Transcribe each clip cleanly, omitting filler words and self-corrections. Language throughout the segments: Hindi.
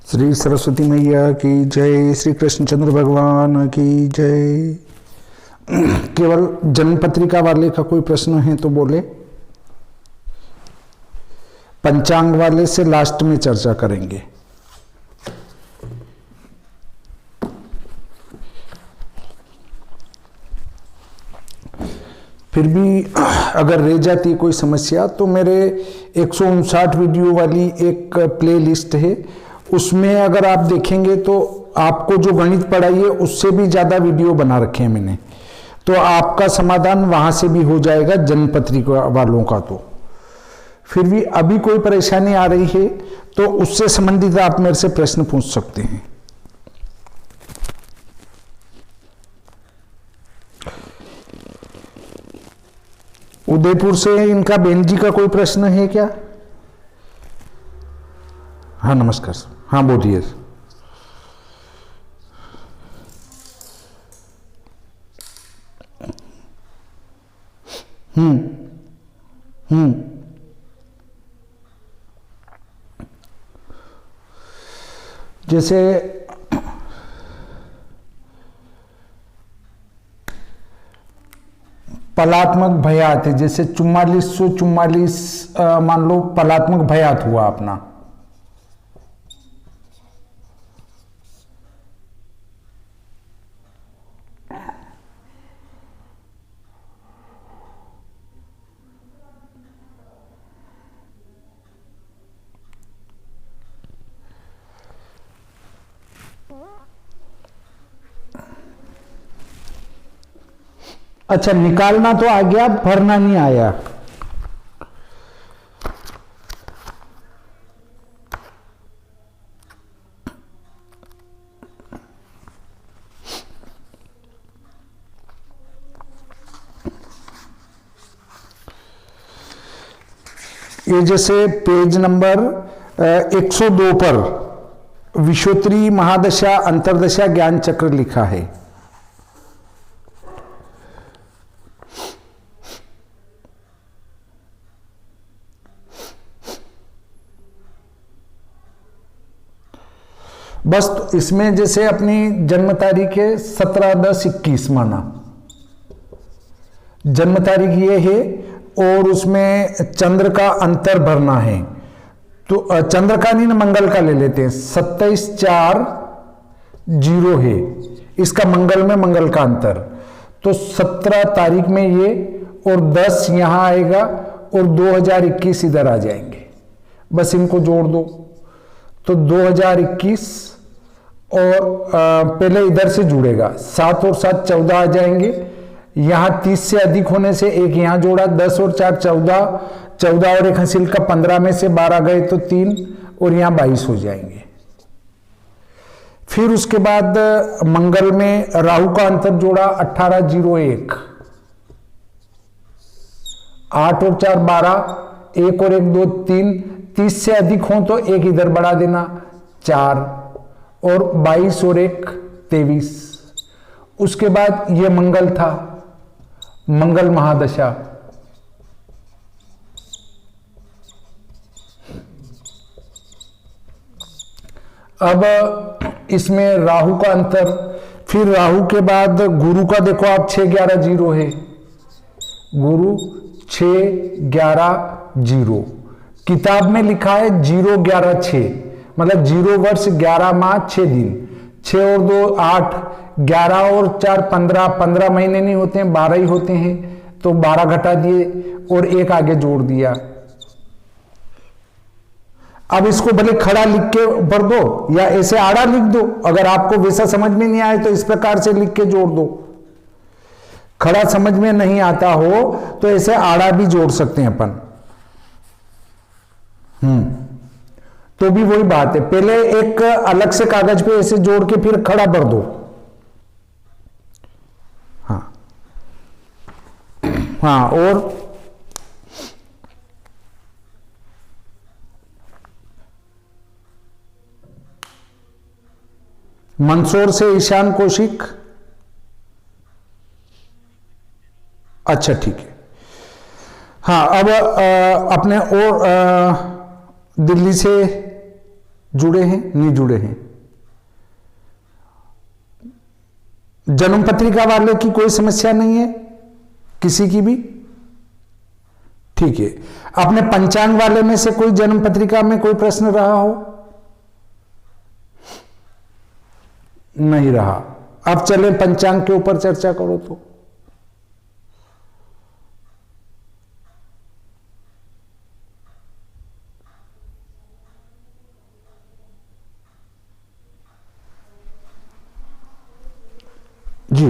श्री सरस्वती मैया की जय, श्री कृष्णचंद्र भगवान की जय। केवल जन्म पत्रिका वाले का कोई प्रश्न है तो बोले, पंचांग वाले से लास्ट में चर्चा करेंगे। फिर भी अगर रह जाती कोई समस्या तो मेरे 159 वीडियो वाली एक प्ले लिस्ट है, उसमें अगर आप देखेंगे तो आपको जो गणित पढ़ाई है उससे भी ज़्यादा वीडियो बना रखे हैं मैंने, तो आपका समाधान वहाँ से भी हो जाएगा जन्म पत्रिका वालों का। तो फिर भी अभी कोई परेशानी आ रही है तो उससे संबंधित आप मेरे से प्रश्न पूछ सकते हैं। उदयपुर से इनका बहन जी का कोई प्रश्न है क्या? हाँ नमस्कार सर, हाँ बोलिए। हम्म जैसे पलात्मक भयात है, जैसे 4444 मान लो पलात्मक भयात हुआ अपना, अच्छा निकालना तो आ गया, भरना नहीं आया। ये जैसे पेज नंबर 102 पर विश्वोत्तरी महादशा अंतरदशा ज्ञान चक्र लिखा है। बस तो इसमें जैसे अपनी जन्म तारीख है 17/10/21 माना, जन्म तारीख ये है और उसमें चंद्र का अंतर भरना है, तो चंद्र का नहीं ना मंगल का ले लेते हैं, 27/4/0 है इसका, मंगल में मंगल का अंतर, तो 17 तारीख में ये और 10 यहां आएगा और 2021 इधर आ जाएंगे, बस इनको जोड़ दो तो 2021 और पहले इधर से जुड़ेगा, 7 और 7 14 आ जाएंगे, यहां 30 से अधिक होने से एक यहां जोड़ा, 10 और 4 14, 14 और एक हासिल का 15 में से 12 गए तो 3 और यहां 22 हो जाएंगे। फिर उसके बाद मंगल में राहु का अंतर जोड़ा 18/01, 8 और 4 12, 1 और 1 2 3, 30 से अधिक हो तो एक इधर बढ़ा देना 4 और 22 और 1 23। उसके बाद ये मंगल था, मंगल महादशा, अब इसमें राहु का अंतर, फिर राहु के बाद गुरु का देखो आप 6/11/0 है, गुरु 6/11/0, किताब में लिखा है 0/11/6, मतलब 0 वर्ष 11 माह 6 दिन, 6 और 2 8, 11 और 4 15, 15 महीने नहीं होते हैं 12 ही होते हैं, तो 12 घटा दिए और एक आगे जोड़ दिया। अब इसको भले खड़ा लिख के भर दो या ऐसे आड़ा लिख दो, अगर आपको वैसा समझ में नहीं आए तो इस प्रकार से लिख के जोड़ दो, खड़ा समझ में नहीं आता हो तो ऐसे आड़ा भी जोड़ सकते हैं अपन। तो भी वही बात है, पहले एक अलग से कागज पे ऐसे जोड़ के फिर खड़ा भर दो। हाँ और मंदसौर से ईशान कौशिक, अच्छा ठीक है। हाँ अब अपने और दिल्ली से जुड़े हैं, नहीं जुड़े हैं। जन्म पत्रिका वाले की कोई समस्या नहीं है, किसी की भी? ठीक है। अपने पंचांग वाले में से कोई जन्म पत्रिका में कोई प्रश्न रहा हो? नहीं रहा। अब चलें पंचांग के ऊपर चर्चा करो तो। जी,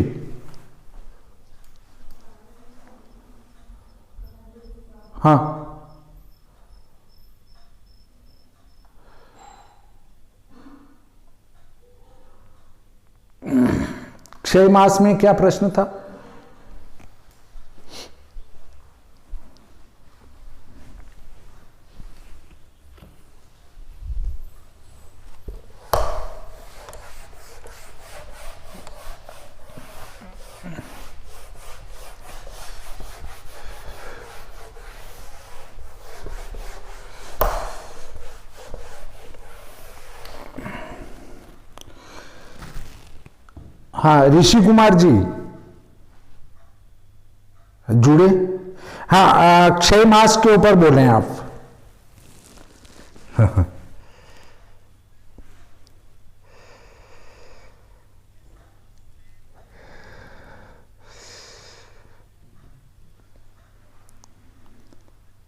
हाँ, क्षय मास में क्या प्रश्न था? हाँ, ऋषि कुमार जी जुड़े। हाँ, क्षय मास के ऊपर बोले हैं आप।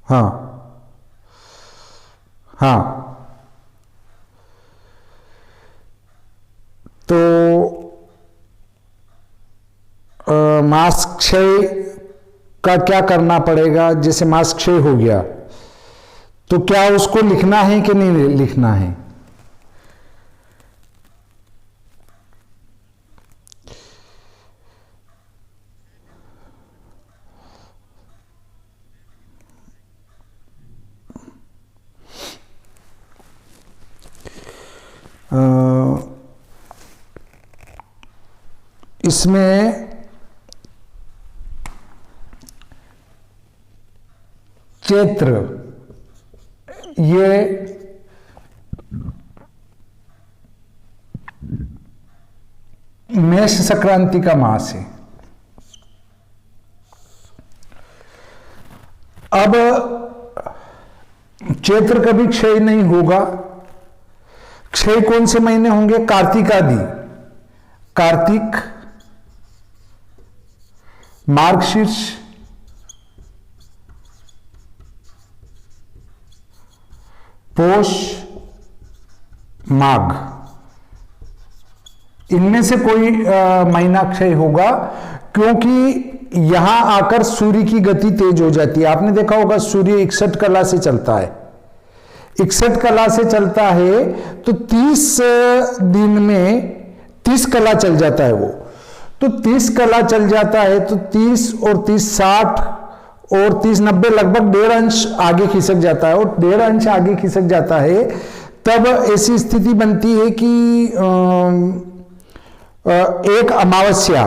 हाँ, हाँ, तो मास क्षय का क्या करना पड़ेगा? जैसे मास क्षय हो गया तो क्या उसको लिखना है कि नहीं लिखना है? इसमें चैत्र ये मेष संक्रांति का मास है। अब चैत्र कभी क्षय नहीं होगा। क्षय कौन से महीने होंगे? कार्तिक आदि, कार्तिक, मार्गशीर्ष, पोष, माघ, इनमें से कोई महीना क्षय होगा, क्योंकि यहां आकर सूर्य की गति तेज हो जाती है। आपने देखा होगा सूर्य 61 कला से चलता है, 61 कला से चलता है तो 30 दिन में 30 कला चल जाता है वो। तो 30 कला चल जाता है तो 30 और 30 60 और 30 90 लगभग 1.5 अंश आगे खिसक जाता है। और 1.5 अंश आगे खिसक जाता है तब ऐसी स्थिति बनती है कि एक अमावस्या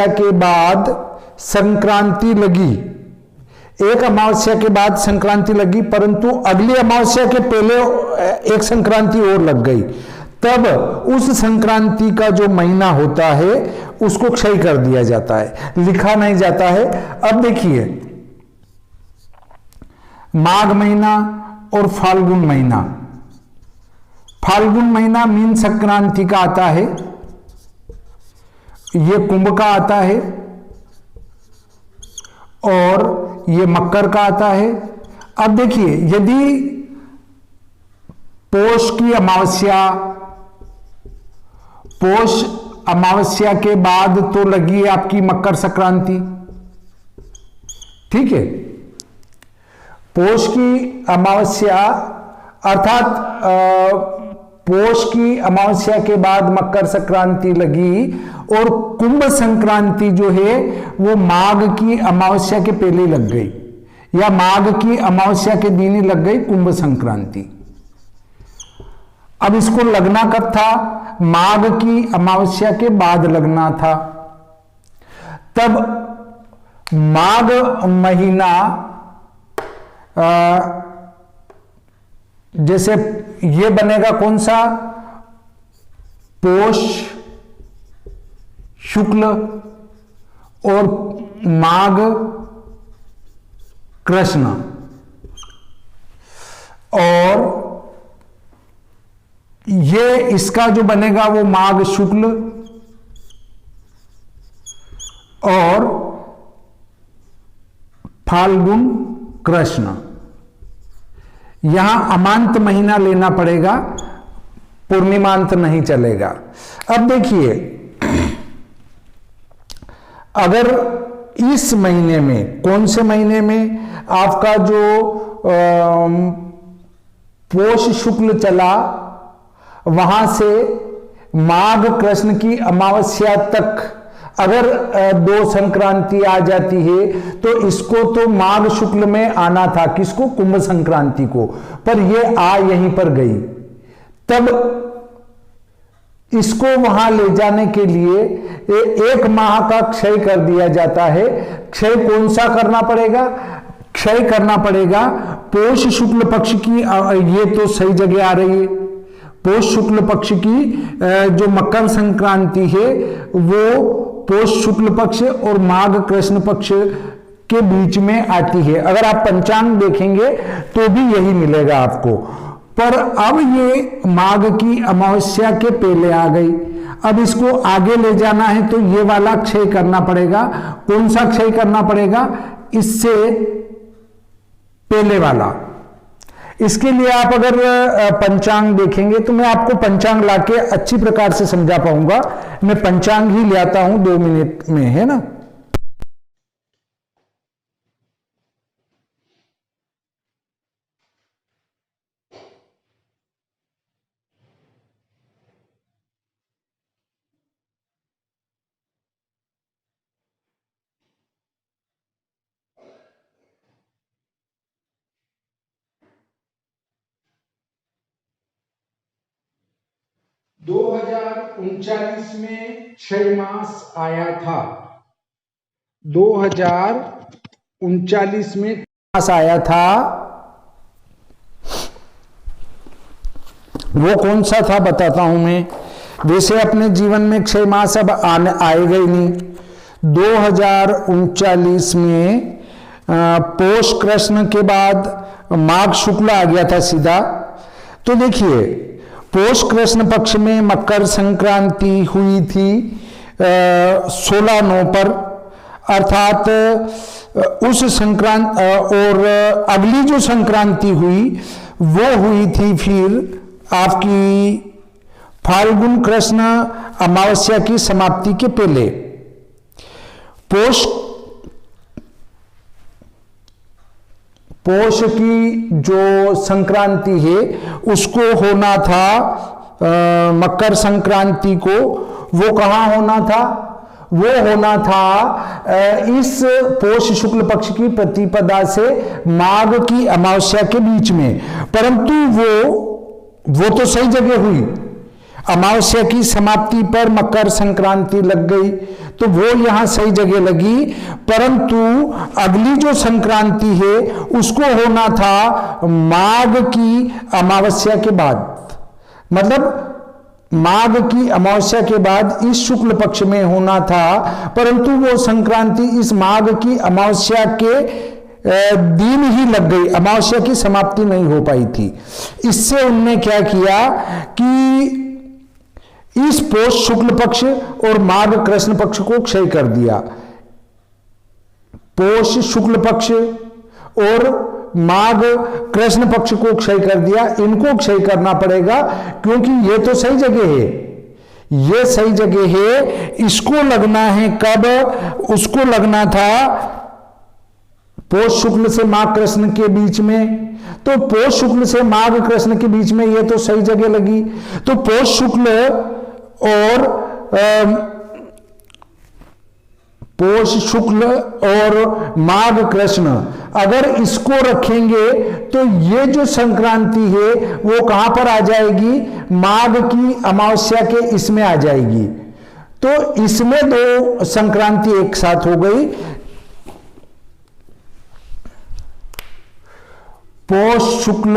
के बाद संक्रांति लगी, एक अमावस्या के बाद संक्रांति लगी, परंतु अगली अमावस्या के पहले एक संक्रांति और लग गई। तब उस संक्रांति का जो महीना होता है उसको क्षय कर दिया जाता है, लिखा नहीं जाता है। अब देखिए, माघ महीना और फाल्गुन महीना, फाल्गुन महीना मीन संक्रांति का आता है, ये कुंभ का आता है और ये मकर का आता है। अब देखिए, यदि पोष की अमावस्या, पोष अमावस्या के बाद तो लगी है आपकी मकर संक्रांति, ठीक है। पोष की अमावस्या अर्थात पोष की अमावस्या के बाद मकर संक्रांति लगी और कुंभ संक्रांति जो है वो माघ की अमावस्या के पहले लग गई, या माघ की अमावस्या के दिन ही लग गई कुंभ संक्रांति। अब इसको लगना कब था? माघ की अमावस्या के बाद लगना था। तब माघ महीना जैसे ये बनेगा कौन सा, पोष शुक्ल और माघ कृष्ण, और ये इसका जो बनेगा वो माघ शुक्ल और फाल्गुन कृष्ण। यहां अमांत महीना लेना पड़ेगा, पूर्णिमांत नहीं चलेगा। अब देखिए, अगर इस महीने में, कौन से महीने में आपका जो पोष शुक्ल चला, वहां से माघ कृष्ण की अमावस्या तक अगर दो संक्रांति आ जाती है तो इसको तो माघ शुक्ल में आना था, किसको, कुंभ संक्रांति को, पर ये आ यहीं पर गई। तब इसको वहां ले जाने के लिए एक माह का क्षय कर दिया जाता है। क्षय कौन सा करना पड़ेगा, क्षय करना पड़ेगा पोष शुक्ल पक्ष की, ये तो सही जगह आ रही है, पोष शुक्ल पक्ष की जो मकर संक्रांति है वो पोष शुक्ल पक्ष और माघ कृष्ण पक्ष के बीच में आती है। अगर आप पंचांग देखेंगे तो भी यही मिलेगा आपको। पर अब ये माघ की अमावस्या के पहले आ गई, अब इसको आगे ले जाना है तो ये वाला क्षय करना पड़ेगा। कौन सा क्षय करना पड़ेगा, इससे पहले वाला। इसके लिए आप अगर पंचांग देखेंगे तो मैं आपको पंचांग लाके अच्छी प्रकार से समझा पाऊंगा। मैं पंचांग ही ले आता हूं 2 मिनट में, है ना। दो 2039 में 6 मास आया था, 2039 में मास आया था, वो कौन सा था बताता हूं मैं। वैसे अपने जीवन में 6 मास अब आएगा ही नहीं। 2039 में पोष कृष्ण के बाद माघ शुक्ल आ गया था सीधा। तो देखिए, पोष कृष्ण पक्ष में मकर संक्रांति हुई थी 16/9 पर, अर्थात उस संक्रांति, और अगली जो संक्रांति हुई वो हुई थी फिर आपकी फाल्गुन कृष्ण अमावस्या की समाप्ति के पहले। पोष की जो संक्रांति है उसको होना था मकर संक्रांति को, वो कहां होना था, वो होना था इस पोष शुक्ल पक्ष की प्रतिपदा से माघ की अमावस्या के बीच में। परंतु वो तो सही जगह हुई, अमावस्या की समाप्ति पर मकर संक्रांति लग गई तो वो यहां सही जगह लगी। परंतु अगली जो संक्रांति है उसको होना था माघ की अमावस्या के बाद, मतलब माघ की अमावस्या के बाद इस शुक्ल पक्ष में होना था, परंतु वो संक्रांति इस माघ की अमावस्या के दिन ही लग गई, अमावस्या की समाप्ति नहीं हो पाई थी। इससे उनने क्या किया कि इस पोष शुक्ल पक्ष और माघ कृष्ण पक्ष को क्षय कर दिया। पोष शुक्ल पक्ष और माघ कृष्ण पक्ष को क्षय कर दिया। इनको क्षय करना पड़ेगा क्योंकि ये तो सही जगह है, ये सही जगह है। इसको लगना है कब, उसको लगना था पोष शुक्ल से माघ कृष्ण के बीच में। तो पोष शुक्ल से माघ कृष्ण के बीच में ये तो सही जगह लगी। तो पोष शुक्ल और पोष शुक्ल और माघ कृष्ण अगर इसको रखेंगे तो ये जो संक्रांति है वो कहां पर आ जाएगी, माघ की अमावस्या के इसमें आ जाएगी। तो इसमें दो संक्रांति एक साथ हो गई। पोष शुक्ल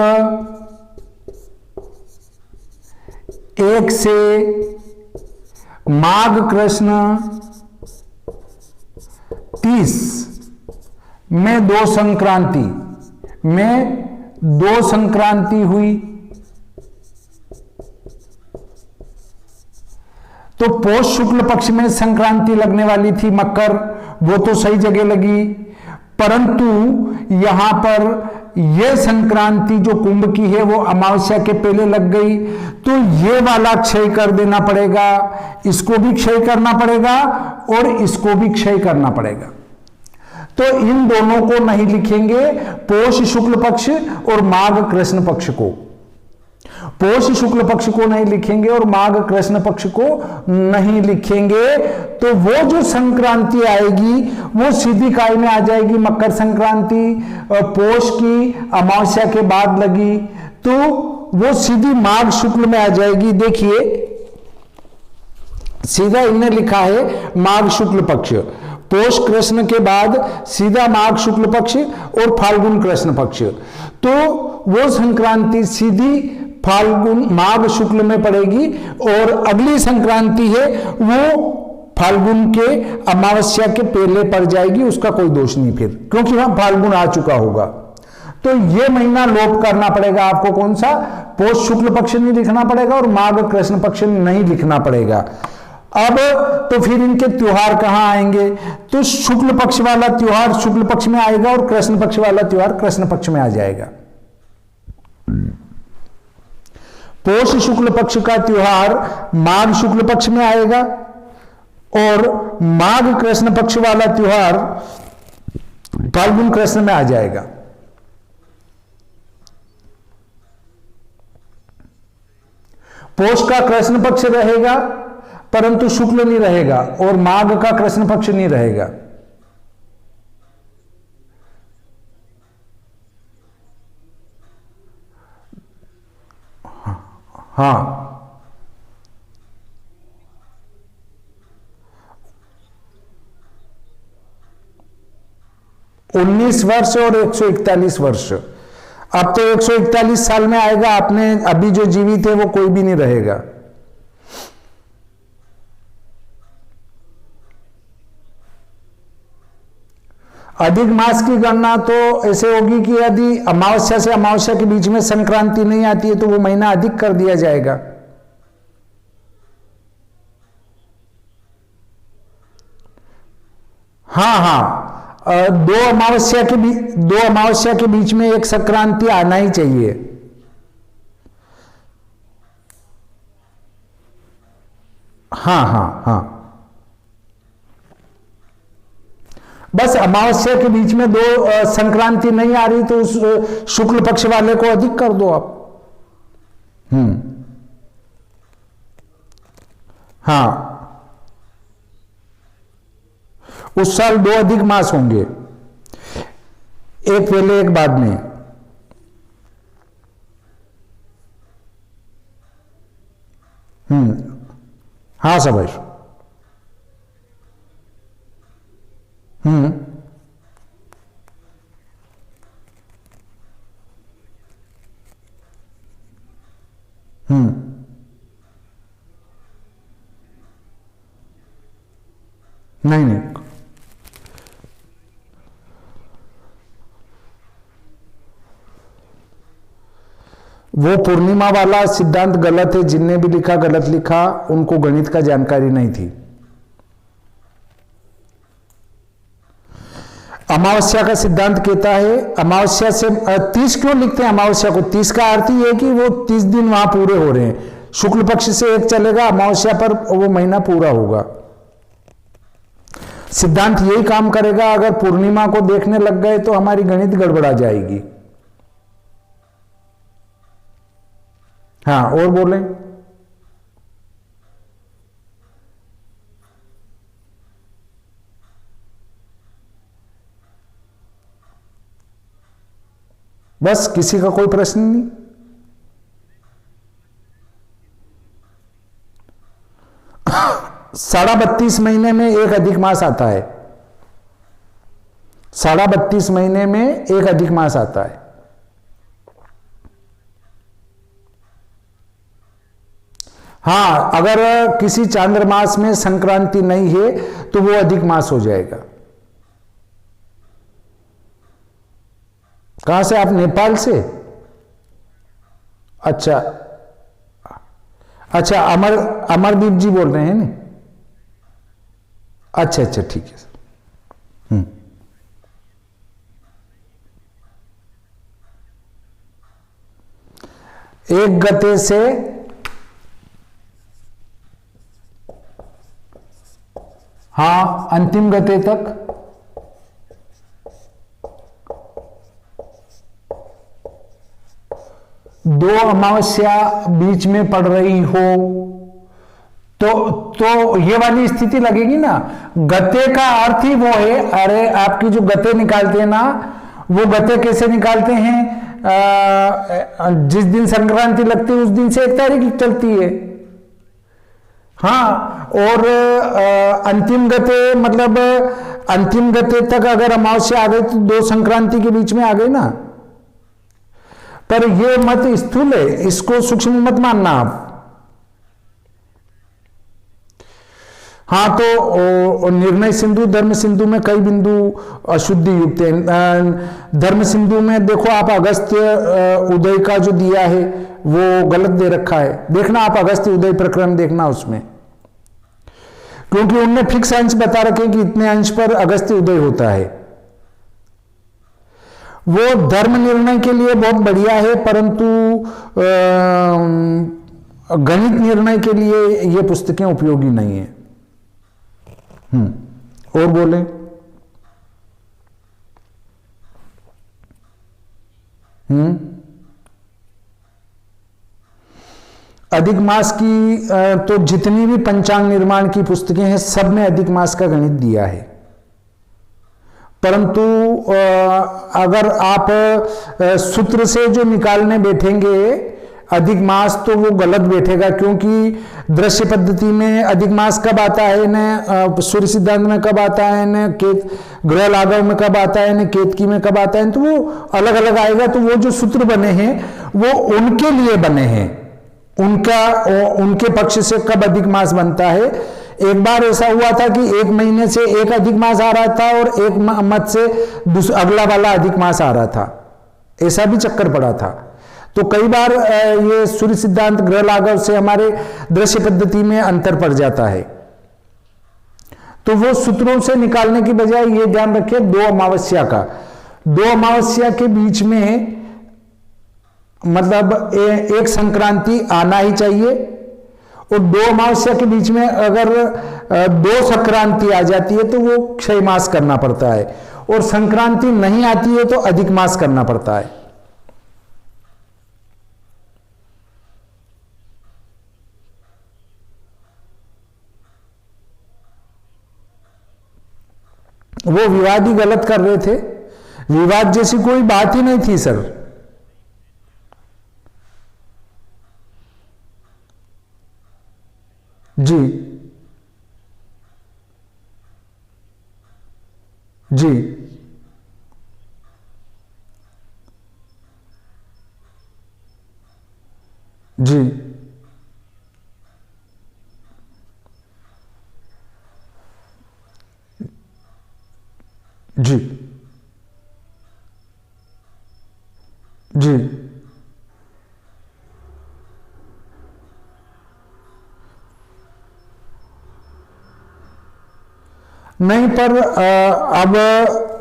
1 से माघ कृष्ण 30 में दो संक्रांति हुई। तो पौष शुक्ल पक्ष में संक्रांति लगने वाली थी मकर, वो तो सही जगह लगी, परंतु यहां पर यह संक्रांति जो कुंभ की है वो अमावस्या के पहले लग गई, तो ये वाला क्षय कर देना पड़ेगा, इसको भी क्षय करना पड़ेगा और इसको भी क्षय करना पड़ेगा। तो इन दोनों को नहीं लिखेंगे, पौष शुक्ल पक्ष और माघ कृष्ण पक्ष को। पौष शुक्ल पक्ष को नहीं लिखेंगे और माघ कृष्ण पक्ष को नहीं लिखेंगे, तो वो जो संक्रांति आएगी वो सीधी काय में आ जाएगी, मकर संक्रांति पौष की अमावस्या के बाद लगी, तो वो सीधी माघ शुक्ल में आ जाएगी। देखिए सीधा इन्हें लिखा है माघ शुक्ल पक्ष, पौष कृष्ण के बाद सीधा माघ शुक्ल पक्ष और फाल्गुन कृष्ण पक्ष, तो वो संक्रांति सीधी फाल्गुन माघ शुक्ल में पड़ेगी और अगली संक्रांति है वो फाल्गुन के अमावस्या के पहले पड़ जाएगी, उसका कोई दोष नहीं फिर, क्योंकि वहां फाल्गुन आ चुका होगा। तो ये महीना लोप करना पड़ेगा आपको, कौन सा, पौष शुक्ल पक्ष नहीं लिखना पड़ेगा और माघ कृष्ण पक्ष नहीं लिखना पड़ेगा। अब तो फिर इनके त्योहार कहां आएंगे, तो शुक्ल पक्ष वाला त्योहार शुक्ल पक्ष में आएगा और कृष्ण पक्ष वाला त्योहार कृष्ण पक्ष में आ जाएगा। पौष शुक्ल पक्ष का त्योहार माघ शुक्ल पक्ष में आएगा और माघ कृष्ण पक्ष वाला त्योहार फाल्गुन कृष्ण में आ जाएगा। पौष का कृष्ण पक्ष रहेगा परंतु शुक्ल नहीं रहेगा और माघ का कृष्ण पक्ष नहीं रहेगा। हाँ 19 वर्ष और 141 वर्ष। अब तो 141 साल में आएगा, आपने अभी जो जीवित है वो कोई भी नहीं रहेगा। अधिक मास की गणना तो ऐसे होगी कि यदि अमावस्या से अमावस्या के बीच में संक्रांति नहीं आती है तो वो महीना अधिक कर दिया जाएगा। हाँ, दो अमावस्या के बीच में एक संक्रांति आना ही चाहिए। हाँ, बस अमावस्या के बीच में दो संक्रांति नहीं आ रही तो उस शुक्ल पक्ष वाले को अधिक कर दो आप। हाँ, उस साल 2 अधिक मास होंगे, एक पहले एक बाद में। हाँ समझ। नहीं वो पूर्णिमा वाला सिद्धांत गलत है, जिनने भी लिखा गलत लिखा, उनको गणित का जानकारी नहीं थी। अमावस्या का सिद्धांत कहता है अमावस्या से 30 क्यों लिखते हैं अमावस्या को, 30 का अर्थ ही है कि वो 30 दिन वहां पूरे हो रहे हैं। शुक्ल पक्ष से एक चलेगा, अमावस्या पर वो महीना पूरा होगा। सिद्धांत यही काम करेगा। अगर पूर्णिमा को देखने लग गए तो हमारी गणित गड़बड़ा जाएगी। हाँ, और बोलें। बस, किसी का कोई प्रश्न नहीं। साढ़ा 32 महीने में एक अधिक मास आता है। 32.5 महीने में एक अधिक मास आता है। हाँ, अगर किसी चांद्रमास में संक्रांति नहीं है तो वो अधिक मास हो जाएगा। कहां से आप? नेपाल से? अच्छा अच्छा, अमरदीप जी बोल रहे हैं ना? अच्छा अच्छा, ठीक है सर। एक गते से हाँ अंतिम गते तक दो अमावस्या बीच में पड़ रही हो तो ये वाली स्थिति लगेगी ना। गते का अर्थ ही वो है। अरे आपकी जो गते निकालते हैं ना, वो गते कैसे निकालते हैं? जिस दिन संक्रांति लगती है उस दिन से 1 तारीख चलती है। हाँ, और अंतिम गते मतलब अंतिम गते तक अगर अमावस्या आ गई तो 2 संक्रांति के बीच में आ गई ना। पर ये मत स्थूल है, इसको सूक्ष्म मत मानना आप। हाँ, तो निर्णय सिंधु धर्म सिंधु में कई बिंदु अशुद्धि युक्त हैं। धर्म सिंधु में देखो आप अगस्त्य उदय का जो दिया है वो गलत दे रखा है। देखना आप अगस्त्य उदय प्रकरण देखना उसमें, क्योंकि उनने फिक्स अंश बता रखे कि इतने अंश पर अगस्त्य उदय होता है। वो धर्म निर्णय के लिए बहुत बढ़िया है, परंतु गणित निर्णय के लिए ये पुस्तकें उपयोगी नहीं है। और बोले अधिक मास की तो जितनी भी पंचांग निर्माण की पुस्तकें हैं सब में अधिक मास का गणित दिया है। परंतु अगर आप सूत्र से जो निकालने बैठेंगे अधिक मास तो वो गलत बैठेगा, क्योंकि दृश्य पद्धति में अधिक मास कब आता है न सूर्य सिद्धांत में कब आता है न केत ग्रह लाघव में कब आता है न केतकी में कब आता है, तो वो अलग अलग आएगा। तो वो जो सूत्र बने हैं वो उनके लिए बने हैं, उनके पक्ष से कब अधिक मास बनता है। एक बार ऐसा हुआ था कि 1 महीने से एक अधिक मास आ रहा था और एक मत से अगला वाला अधिक मास आ रहा था, ऐसा भी चक्कर पड़ा था। तो कई बार ये सूर्य सिद्धांत ग्रह लाघव से हमारे दृश्य पद्धति में अंतर पड़ जाता है। तो वो सूत्रों से निकालने की बजाय ये ध्यान रखिए 2 अमावस्या के बीच में मतलब एक संक्रांति आना ही चाहिए, और 2 अमावस्या के बीच में अगर 2 संक्रांति आ जाती है तो वो क्षय मास करना पड़ता है, और संक्रांति नहीं आती है तो अधिक मास करना पड़ता है। वो विवाद ही गलत कर रहे थे। विवाद जैसी कोई बात ही नहीं थी सर। जी जी जी जी जी नहीं, पर अब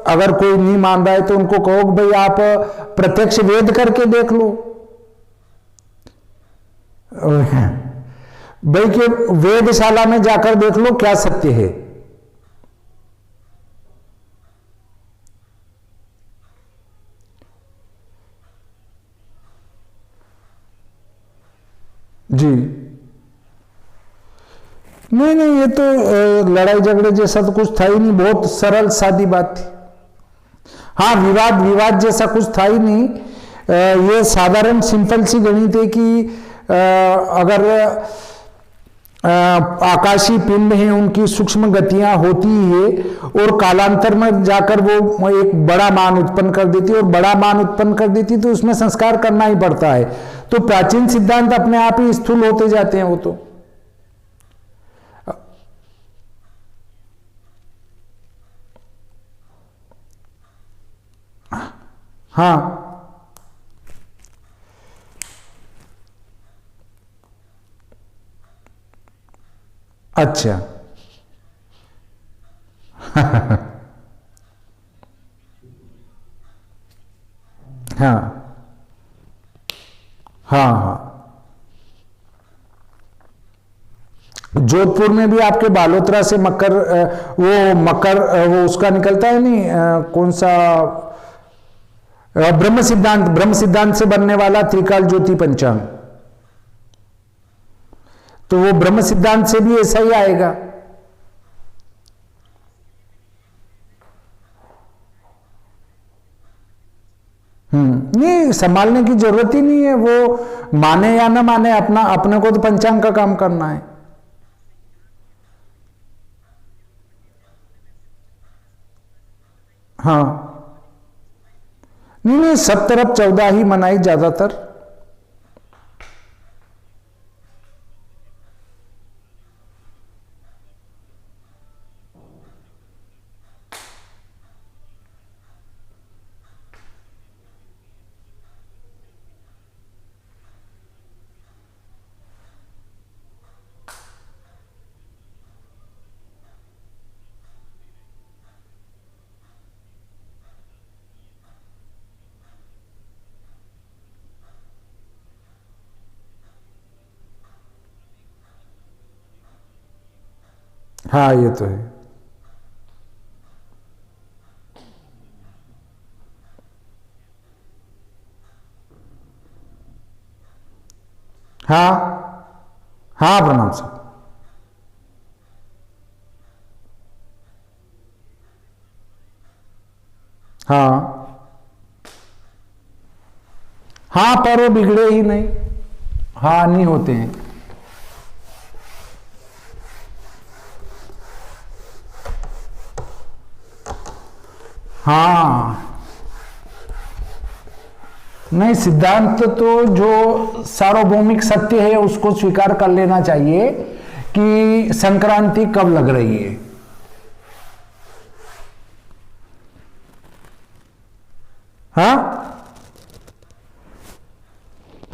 अगर कोई नहीं मान रहा है तो उनको कहो कि भाई आप प्रत्यक्ष वेद करके देख लो। भाई कि वेदशाला में जाकर देख लो क्या सत्य है। जी नहीं नहीं, ये तो लड़ाई झगड़े जैसा तो कुछ था ही नहीं, बहुत सरल सादी बात थी। हाँ, विवाद जैसा कुछ था ही नहीं। ये साधारण सिंपल सी गणित है कि अगर आकाशीय पिंड हैं उनकी सूक्ष्म गतियां होती है और कालांतर में जाकर वो एक बड़ा मान उत्पन्न कर देती है, और बड़ा मान उत्पन्न कर देती तो उसमें संस्कार करना ही पड़ता है। तो प्राचीन सिद्धांत अपने आप ही स्थूल होते जाते हैं वो तो। हाँ, अच्छा। हाँ हाँ हाँ, जोधपुर में भी आपके बालोतरा से मकर वो मकर वो उसका निकलता है नहीं, कौन सा, ब्रह्म सिद्धांत से बनने वाला त्रिकाल ज्योति पंचांग, तो वो ब्रह्म सिद्धांत से भी ऐसा ही आएगा। नहीं, संभालने की जरूरत ही नहीं है, वो माने या ना माने, अपना अपने को तो पंचांग का काम करना है। हाँ, नहीं नहीं, सब तरफ 14 ही मनाई ज्यादातर। हाँ, ये तो है। हाँ हाँ, प्रणाम सर। हाँ हाँ, पर वो बिगड़े ही नहीं। हाँ, नहीं होते हैं। हाँ, नहीं, सिद्धांत तो जो सार्वभौमिक सत्य है उसको स्वीकार कर लेना चाहिए कि संक्रांति कब लग रही है। हाँ,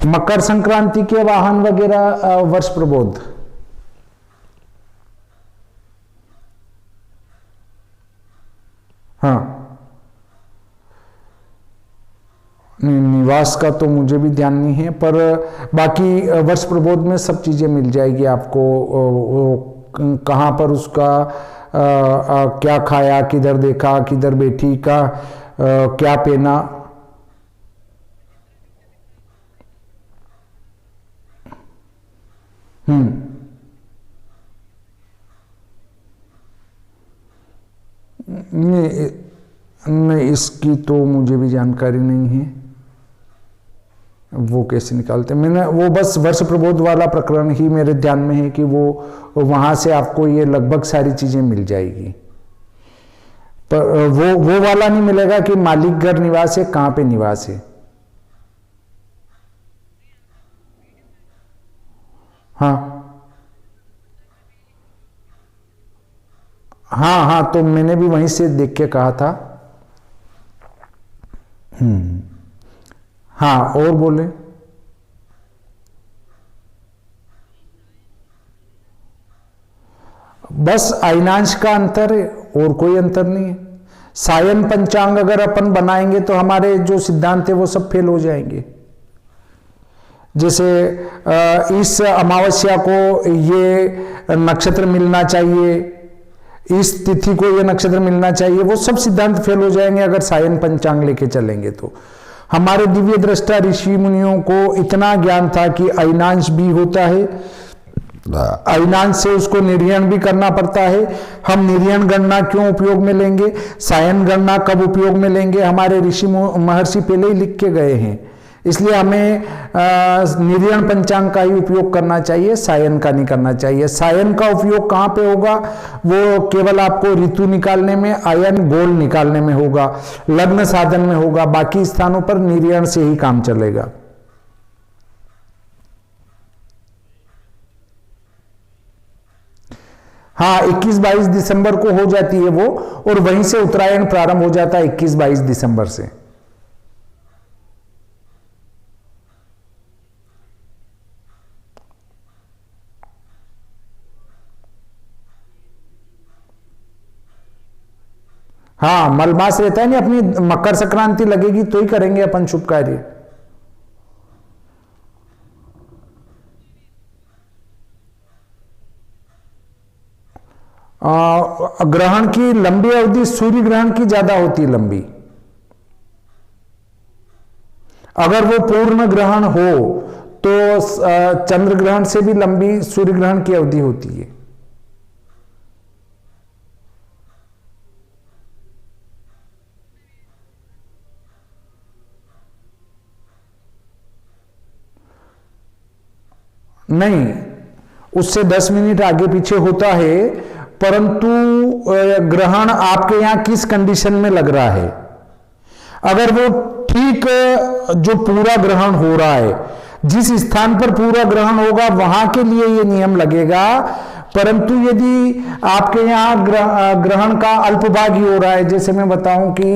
मकर संक्रांति के वाहन वगैरह वर्ष प्रबोध। हाँ, निवास का तो मुझे भी ध्यान नहीं है, पर बाकी वर्ष प्रबोध में सब चीजें मिल जाएगी आपको, कहाँ पर उसका क्या खाया, किधर देखा, किधर बैठी का क्या पहना। नहीं नहीं, इसकी तो मुझे भी जानकारी नहीं है, वो कैसे निकालते। मैंने वो बस वर्ष प्रबोध वाला प्रकरण ही मेरे ध्यान में है कि वो वहां से आपको ये लगभग सारी चीजें मिल जाएगी, पर वो वाला नहीं मिलेगा कि मालिक घर निवास है, कहां पे निवास है। हाँ हाँ हाँ, तो मैंने भी वहीं से देख के कहा था। हाँ, और बोले। बस अयनांश का अंतर है, और कोई अंतर नहीं है। सायन पंचांग अगर अपन बनाएंगे तो हमारे जो सिद्धांत है वो सब फेल हो जाएंगे। जैसे इस अमावस्या को ये नक्षत्र मिलना चाहिए, इस तिथि को ये नक्षत्र मिलना चाहिए, वो सब सिद्धांत फेल हो जाएंगे अगर सायन पंचांग लेके चलेंगे तो। हमारे दिव्य दृष्टा ऋषि मुनियों को इतना ज्ञान था कि अयनांश भी होता है, अयनांश से उसको निर्यण भी करना पड़ता है। हम निर्यण गणना क्यों उपयोग में लेंगे, सायन गणना कब उपयोग में लेंगे, हमारे ऋषि महर्षि पहले ही लिख के गए हैं। इसलिए हमें निर्यण पंचांग का ही उपयोग करना चाहिए, सायन का नहीं करना चाहिए। सायन का उपयोग कहाँ पे होगा, वो केवल आपको ऋतु निकालने में, अयन गोल निकालने में होगा, लग्न साधन में होगा, बाकी स्थानों पर निर्यण से ही काम चलेगा। हाँ, 21-22 दिसंबर को हो जाती है वो, और वहीं से उत्तरायण प्रारंभ हो जाता है 21-22 दिसंबर से। हाँ, मलमास रहता है नहीं, अपनी मकर संक्रांति लगेगी तो ही करेंगे अपन शुभ कार्य। ग्रहण की लंबी अवधि सूर्य ग्रहण की ज्यादा होती है लंबी। अगर वो पूर्ण ग्रहण हो तो चंद्र ग्रहण से भी लंबी सूर्य ग्रहण की अवधि होती है। नहीं, उससे 10 मिनट आगे पीछे होता है, परंतु ग्रहण आपके यहां किस कंडीशन में लग रहा है। अगर वो ठीक जो पूरा ग्रहण हो रहा है, जिस स्थान पर पूरा ग्रहण होगा वहां के लिए ये नियम लगेगा। परंतु यदि आपके यहां ग्रहण का अल्पभाग ही हो रहा है, जैसे मैं बताऊं कि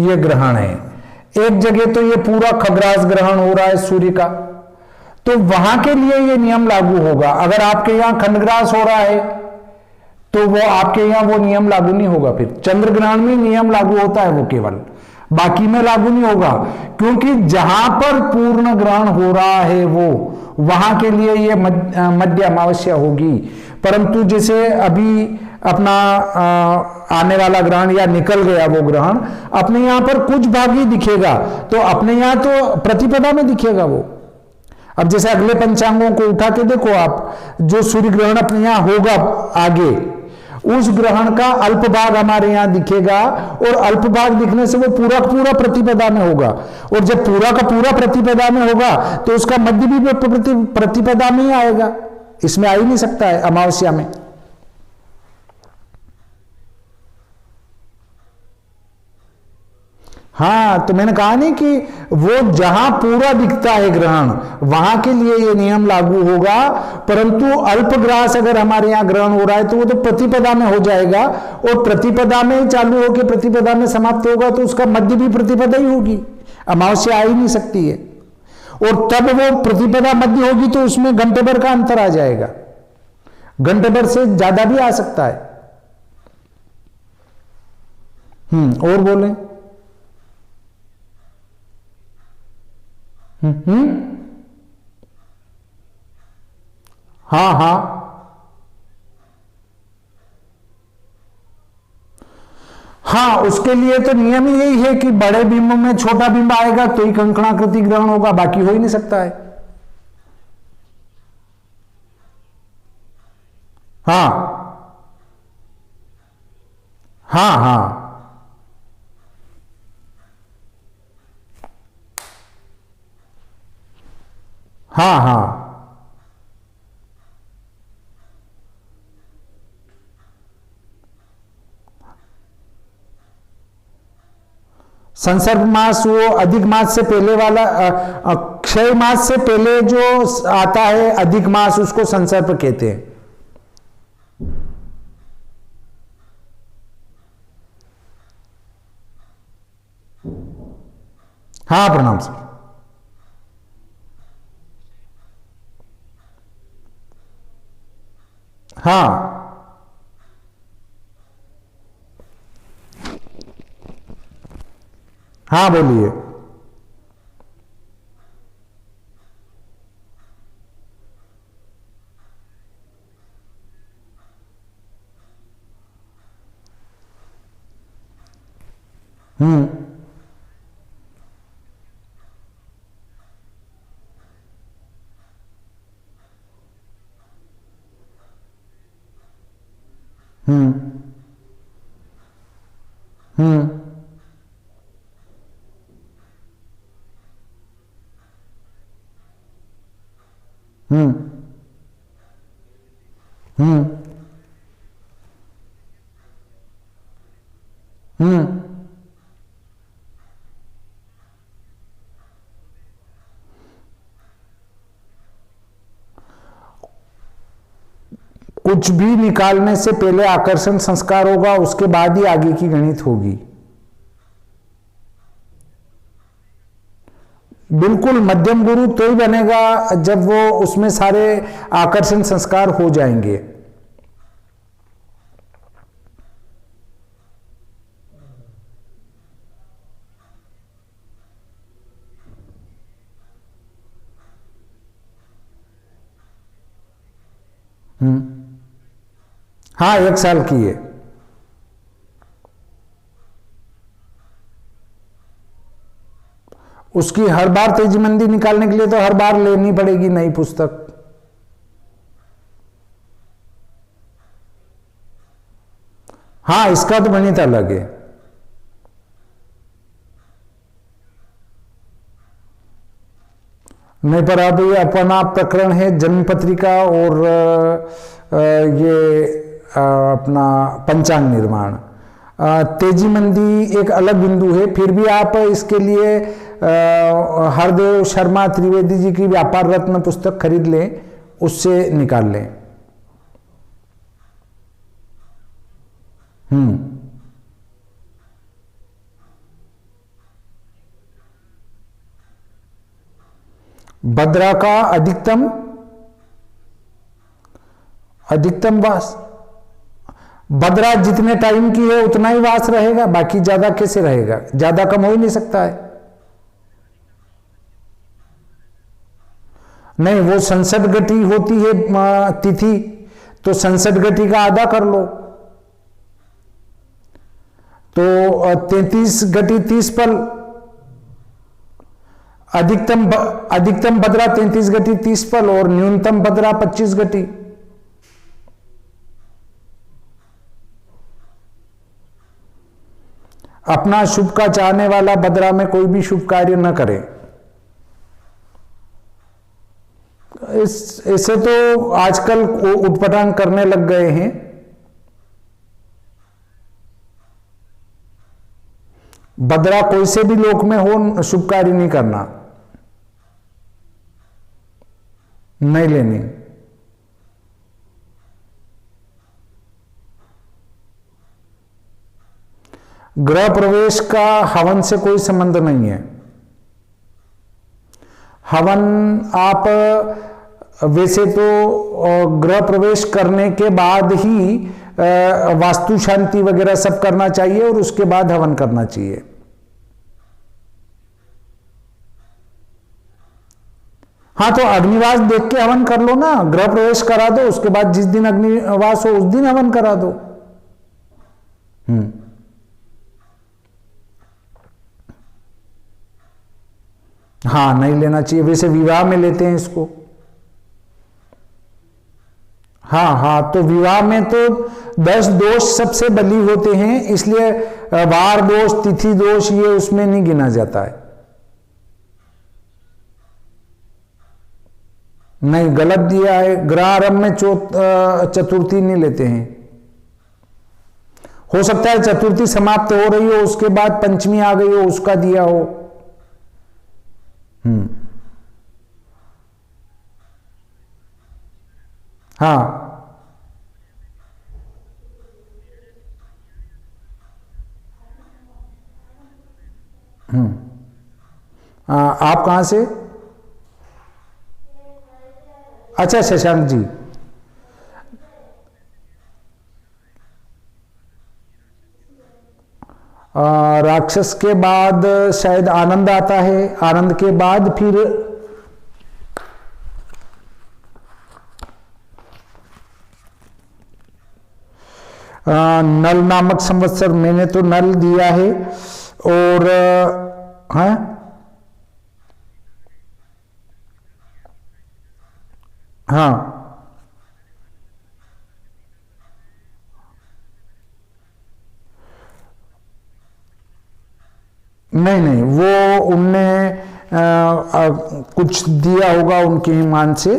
ये ग्रहण है, एक जगह तो ये पूरा खग्रास ग्रहण हो रहा है सूर्य का, तो वहां के लिए ये नियम लागू होगा। अगर आपके यहां खंडग्रास हो रहा है तो वो आपके यहां वो नियम लागू नहीं होगा। फिर चंद्र ग्रहण में नियम लागू होता है वो केवल, बाकी में लागू नहीं होगा, क्योंकि जहां पर पूर्ण ग्रहण हो रहा है वो वहां के लिए ये मध्य अमावस्या होगी। परंतु जैसे अभी अपना आने वाला ग्रहण या निकल गया वो ग्रहण, अपने यहां पर कुछ भाग ही दिखेगा, तो अपने यहां तो प्रतिपदा में दिखेगा वो। अब जैसे अगले पंचांगों को उठा के देखो आप, जो सूर्य ग्रहण अपने यहां होगा आगे, उस ग्रहण का अल्प भाग हमारे यहां दिखेगा, और अल्प भाग दिखने से वो पूरा पूरा प्रतिपदा में होगा, और जब पूरा का पूरा प्रतिपदा में होगा तो उसका मध्य भी प्रतिपदा में ही आएगा, इसमें आ ही नहीं सकता है अमावस्या में। हाँ, तो मैंने कहा नहीं कि वो जहां पूरा दिखता है ग्रहण वहां के लिए ये नियम लागू होगा, परंतु अल्पग्रास अगर हमारे यहां ग्रहण हो रहा है तो वो तो प्रतिपदा में हो जाएगा, और प्रतिपदा में ही चालू होकर प्रतिपदा में समाप्त होगा, तो उसका मध्य भी प्रतिपदा ही होगी, अमावस्या आ ही नहीं सकती है। और तब वो प्रतिपदा मध्य होगी तो उसमें घंटे भर का अंतर आ जाएगा, घंटे भर से ज्यादा भी आ सकता है। और बोलें। हाँ हाँ, हाँ, उसके लिए तो नियम ही यही है कि बड़े बिंब में छोटा बिंब आएगा तो ही कंकणाकृति ग्रहण होगा, बाकी हो ही नहीं सकता है। हाँ हाँ हाँ हाँ हाँ, संसर्ग मास वो अधिक मास से पहले वाला, क्षय मास से पहले जो आता है अधिक मास, उसको संसर्ग कहते हैं। हाँ, प्रणाम सर। हाँ हाँ, बोलिए। हम्म हम्म हम्म हम्म हम्म हम्म कुछ भी निकालने से पहले आकर्षण संस्कार होगा, उसके बाद ही आगे की गणित होगी। बिल्कुल, मध्यम गुरु तो ही बनेगा जब वो उसमें सारे आकर्षण संस्कार हो जाएंगे। हाँ 1 साल की है। उसकी हर बार तेजीमंदी निकालने के लिए तो हर बार लेनी पड़ेगी नई पुस्तक। हाँ इसका तो गणित अलग है। नहीं पर अब ये अपना प्रकरण है जन्म पत्रिका और ये अपना पंचांग निर्माण। तेजीमंदी एक अलग बिंदु है। फिर भी आप इसके लिए हरदेव शर्मा त्रिवेदी जी की व्यापार रत्न पुस्तक खरीद लें, उससे निकाल लें। भद्रा का अधिकतम वास, भद्रा जितने टाइम की है उतना ही वास रहेगा, बाकी ज्यादा कैसे रहेगा? ज्यादा कम हो ही नहीं सकता है। नहीं, वो 67 घटी होती है तिथि, तो 67 घटी का आधा कर लो, तो 33 घटी 30 पल। अधिकतम भद्रा 33 घटी 30 पल और न्यूनतम भद्रा 25 घटी। अपना शुभ का चाहने वाला भद्रा में कोई भी शुभ कार्य न करे। इससे तो आजकल उटपटांग करने लग गए हैं। भद्रा कोई से भी लोक में हो, शुभ कार्य नहीं करना, नहीं लेनी। गृह प्रवेश का हवन से कोई संबंध नहीं है। हवन आप वैसे तो गृह प्रवेश करने के बाद ही वास्तु शांति वगैरह सब करना चाहिए और उसके बाद हवन करना चाहिए। हाँ, तो अग्निवास देख के हवन कर लो ना, गृह प्रवेश करा दो, उसके बाद जिस दिन अग्निवास हो उस दिन हवन करा दो। हाँ, नहीं लेना चाहिए। वैसे विवाह में लेते हैं इसको। हाँ हाँ, तो विवाह में तो 10 दोष सबसे बली होते हैं, इसलिए वार दोष, तिथि दोष ये उसमें नहीं गिना जाता है। नहीं, गलत दिया है। ग्रहारंभ में चतुर्थी नहीं लेते हैं। हो सकता है चतुर्थी समाप्त हो रही हो, उसके बाद पंचमी आ गई हो, उसका दिया हो। हाँ, आप कहां से? अच्छा, शशांक जी। राक्षस के बाद शायद आनंद आता है, आनंद के बाद फिर नल नामक संवत्सर। मैंने तो नल दिया है। और हाँ, हाँ, नहीं नहीं, वो उनने कुछ दिया होगा उनके ईमान से,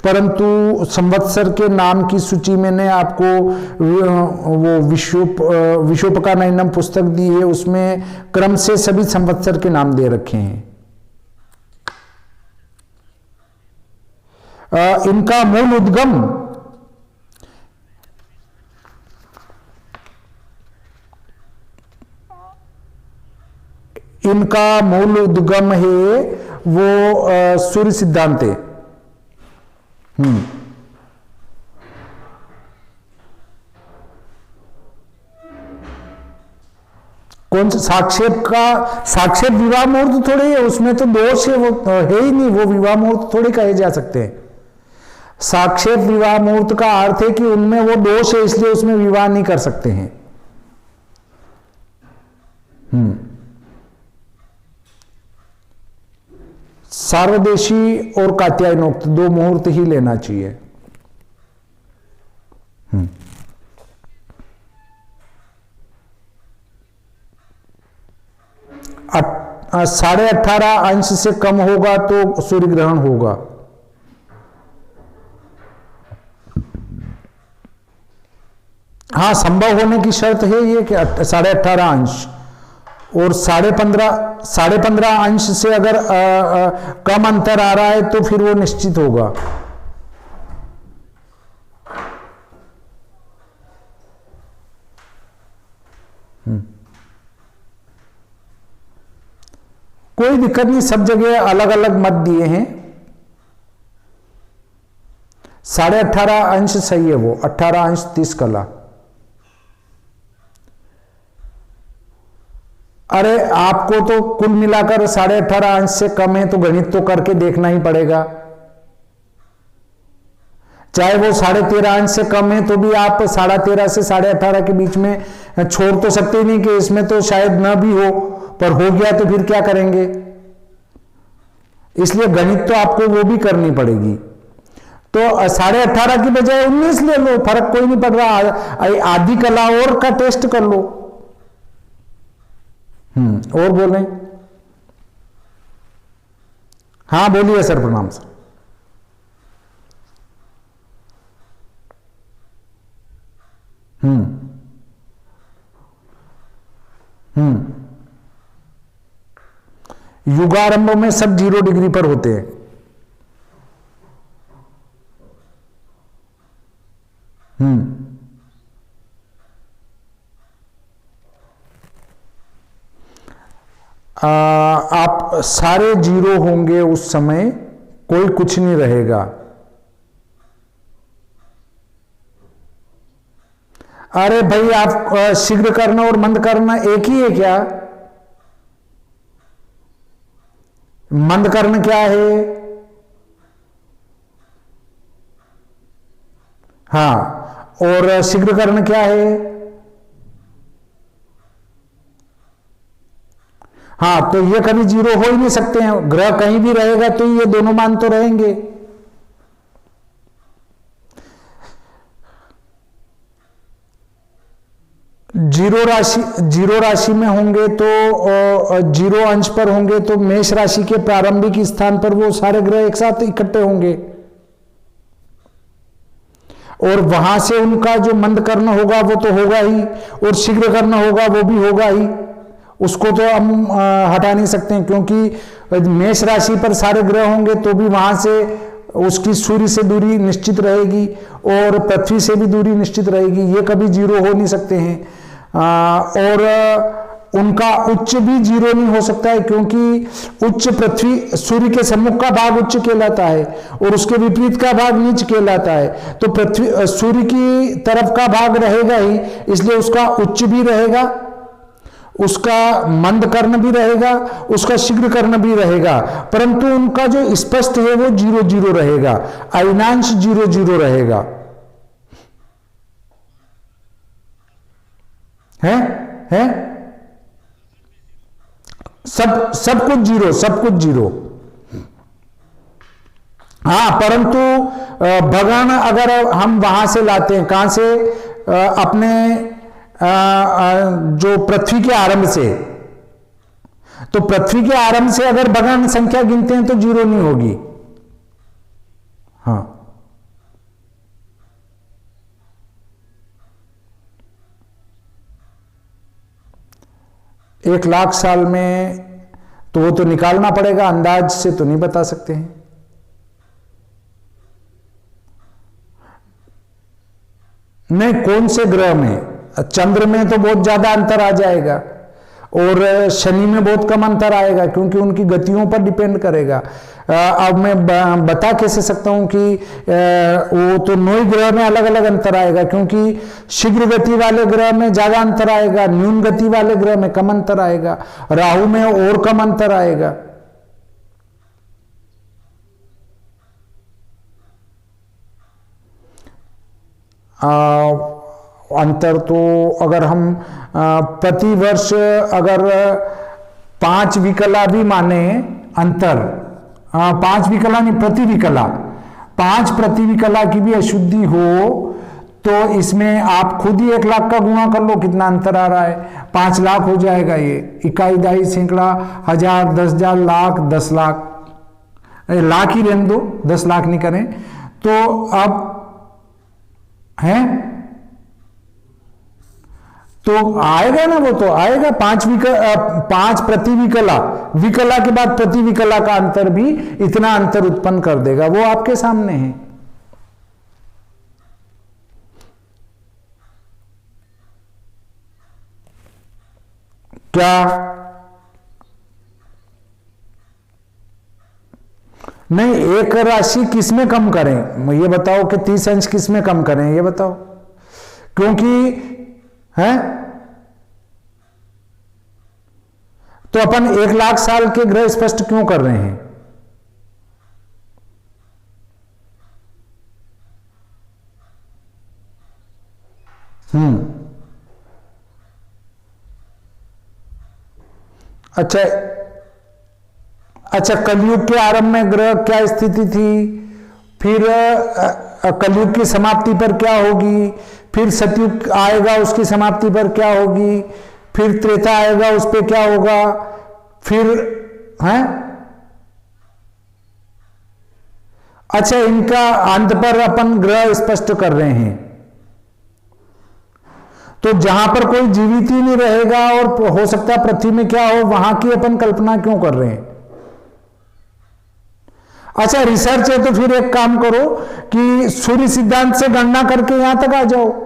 परंतु संवत्सर के नाम की सूची मैंने आपको वो विशोपका नयनम पुस्तक दी है, उसमें क्रम से सभी संवत्सर के नाम दे रखे हैं। इनका मूल उद्गम है वो सूर्य सिद्धांत है। कौन सा साक्षेप विवाह मुहूर्त थोड़े है, उसमें तो दोष है, वो है ही नहीं, वो विवाह मुहूर्त थोड़े कहे जा सकते हैं। साक्षेप विवाह मुहूर्त का अर्थ है कि उनमें वो दोष है, इसलिए उसमें विवाह नहीं कर सकते हैं। सार्वदेशी और कात्यायनोक्त 2 मुहूर्त ही लेना चाहिए। 18.5 अंश से कम होगा तो सूर्य ग्रहण होगा। हाँ, संभव होने की शर्त है ये कि 18.5 अंश, और 15.5 अंश से अगर कम अंतर आ रहा है तो फिर वो निश्चित होगा। कोई दिक्कत नहीं, सब जगह अलग अलग मत दिए हैं। 18.5 अंश सही है, वो 18 अंश 30 कला। अरे आपको तो कुल मिलाकर 18.5 अंश से कम है तो गणित तो करके देखना ही पड़ेगा। चाहे वो 13.5 अंश से कम है तो भी आप 13.5 से 18.5 के बीच में छोड़ तो सकते ही नहीं कि इसमें तो शायद न भी हो, पर हो गया तो फिर क्या करेंगे। इसलिए गणित तो आपको वो भी करनी पड़ेगी। तो 18.5 की बजाय 19 ले लो, फर्क कोई नहीं पड़ रहा। आधी कला और का टेस्ट कर लो। और बोलें? हाँ बोलिए सर, प्रणाम सर। युगारंभ में सब 0 डिग्री पर होते हैं। आप सारे 0 होंगे उस समय, कोई कुछ नहीं रहेगा। अरे भाई, आप शीघ्र करना और मंद करना एक ही है क्या? मंद कर्ण क्या है? हाँ, और शीघ्र कर्ण क्या है? हाँ, तो ये कभी 0 हो ही नहीं सकते हैं। ग्रह कहीं भी रहेगा तो ये दोनों मान तो रहेंगे। जीरो राशि में होंगे तो 0 अंश पर होंगे तो मेष राशि के प्रारंभिक स्थान पर वो सारे ग्रह एक साथ इकट्ठे होंगे, और वहां से उनका जो मंद करना होगा वो तो होगा ही, और शीघ्र करना होगा वो भी होगा ही। उसको तो हम हटा नहीं सकते हैं, क्योंकि मेष राशि पर सारे ग्रह होंगे तो भी वहां से उसकी सूर्य से दूरी निश्चित रहेगी और पृथ्वी से भी दूरी निश्चित रहेगी। ये कभी 0 हो नहीं सकते हैं। और उनका उच्च भी 0 नहीं हो सकता है, क्योंकि उच्च पृथ्वी सूर्य के सम्मुख का भाग उच्च कहलाता है और उसके विपरीत का भाग नीच कहलाता है। तो पृथ्वी सूर्य की तरफ का भाग रहेगा ही, इसलिए उसका उच्च भी रहेगा, उसका मंद कर्ण भी रहेगा, उसका शीघ्र कर्ण भी रहेगा, परंतु उनका जो स्पष्ट है वो 0-0 रहेगा, अयनांश 0-0 रहेगा। है सब कुछ 0, सब कुछ 0। हाँ, परंतु भगवान अगर हम वहां से लाते हैं, कहां से? अपने जो पृथ्वी के आरंभ से, तो पृथ्वी के आरंभ से अगर भगवान संख्या गिनते हैं तो 0 नहीं होगी। हाँ, एक लाख साल में तो वो तो निकालना पड़ेगा, अंदाज से तो नहीं बता सकते हैं। नहीं, कौन से ग्रह में? चंद्र में तो बहुत ज्यादा अंतर आ जाएगा और शनि में बहुत कम अंतर आएगा, क्योंकि उनकी गतियों पर डिपेंड करेगा। अब मैं बता कैसे सकता हूं कि वो तो 9 ग्रह में अलग अलग अंतर आएगा, क्योंकि शीघ्र गति वाले ग्रह में ज्यादा अंतर आएगा, न्यून गति वाले ग्रह में कम अंतर आएगा, राहु में और कम अंतर आएगा। अंतर तो अगर हम प्रति वर्ष अगर 5 विकला भी माने अंतर, 5 विकला नहीं, प्रति विकला, 5 प्रति विकला की भी अशुद्धि हो तो इसमें आप खुद ही 1 लाख का गुणा कर लो, कितना अंतर आ रहा है, 5 लाख हो जाएगा। ये इकाई, दहाई, सैकड़ा, हजार, 10,000, लाख, 10 लाख, लाख ही रहने दो, 10 लाख नहीं करें तो अब है तो आएगा ना, वो तो आएगा। 5 प्रति विकला, विकला के बाद प्रति विकला का अंतर भी इतना अंतर उत्पन्न कर देगा, वो आपके सामने है। क्या नहीं, एक राशि किसमें कम करें ये बताओ, कि 30 अंश किसमें कम करें ये बताओ, क्योंकि है तो अपन 1 लाख साल के ग्रह स्पष्ट क्यों कर रहे हैं? अच्छा, कलयुग के आरंभ में ग्रह क्या स्थिति थी, फिर कलयुग की समाप्ति पर क्या होगी, फिर सतयुग आएगा उसकी समाप्ति पर क्या होगी, फिर त्रेता आएगा उस पर क्या होगा, फिर है अच्छा, इनका अंत पर अपन ग्रह स्पष्ट कर रहे हैं। तो जहां पर कोई जीवित ही नहीं रहेगा और हो सकता है पृथ्वी में क्या हो, वहां की अपन कल्पना क्यों कर रहे हैं? अच्छा, रिसर्च है तो फिर एक काम करो कि सूर्य सिद्धांत से गणना करके यहां तक आ जाओ।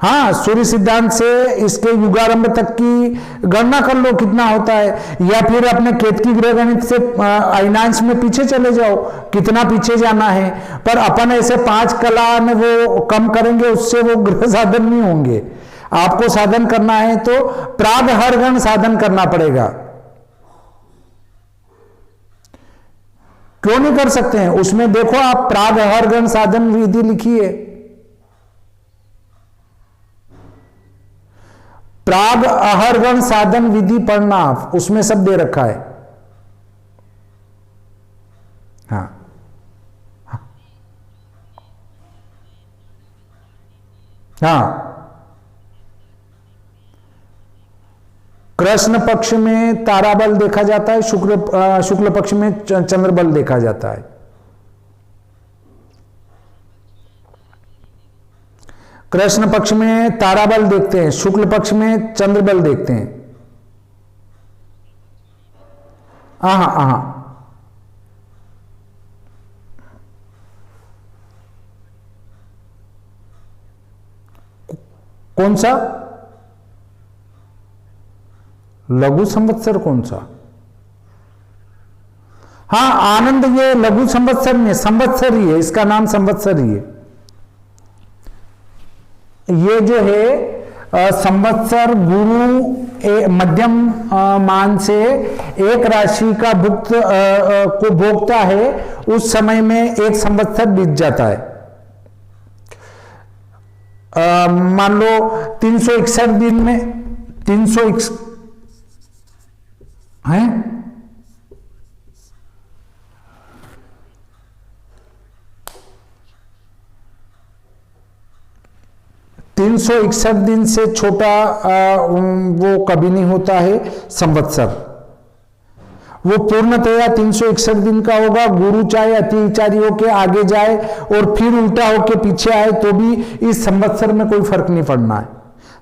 हाँ, सूर्य सिद्धांत से इसके युगारंभ तक की गणना कर लो कितना होता है, या फिर अपने केतकी ग्रह गणित से अयनांश में पीछे चले जाओ, कितना पीछे जाना है। पर अपन ऐसे 5 कला में वो कम करेंगे, उससे वो ग्रह साधन नहीं होंगे। आपको साधन करना है तो प्राग हर गण साधन करना पड़ेगा। क्यों नहीं कर सकते हैं? उसमें देखो आप, प्राग हर गण साधन विधि लिखी है, प्राग अहरगण साधन विधि पढ़ना आप, उसमें सब दे रखा है। हाँ, हाँ, कृष्ण पक्ष में तारा बल देखा जाता है, शुक्ल पक्ष में चंद्र बल देखा जाता है। कृष्ण पक्ष में तारा बल देखते हैं, शुक्ल पक्ष में चंद्र बल देखते हैं। कौन सा लघु संवत्सर? कौन सा? हाँ, आनंद, ये लघु संवत्सर नहीं, संवत्सर ही है, इसका नाम संवत्सर ही है। ये जो है संवत्सर गुरु मध्यम मान से एक राशि का भुक्त को भोगता है, उस समय में एक संवत्सर बीत जाता है। मान लो 361 दिन में 361 है, दिन से छोटा वो कभी नहीं होता है संवत्सर। वो पूर्णतया 361 दिन का होगा। गुरु चाहे अतिचारी होके आगे जाए और फिर उल्टा होके पीछे आए तो भी इस संवत्सर में कोई फर्क नहीं पड़ना है।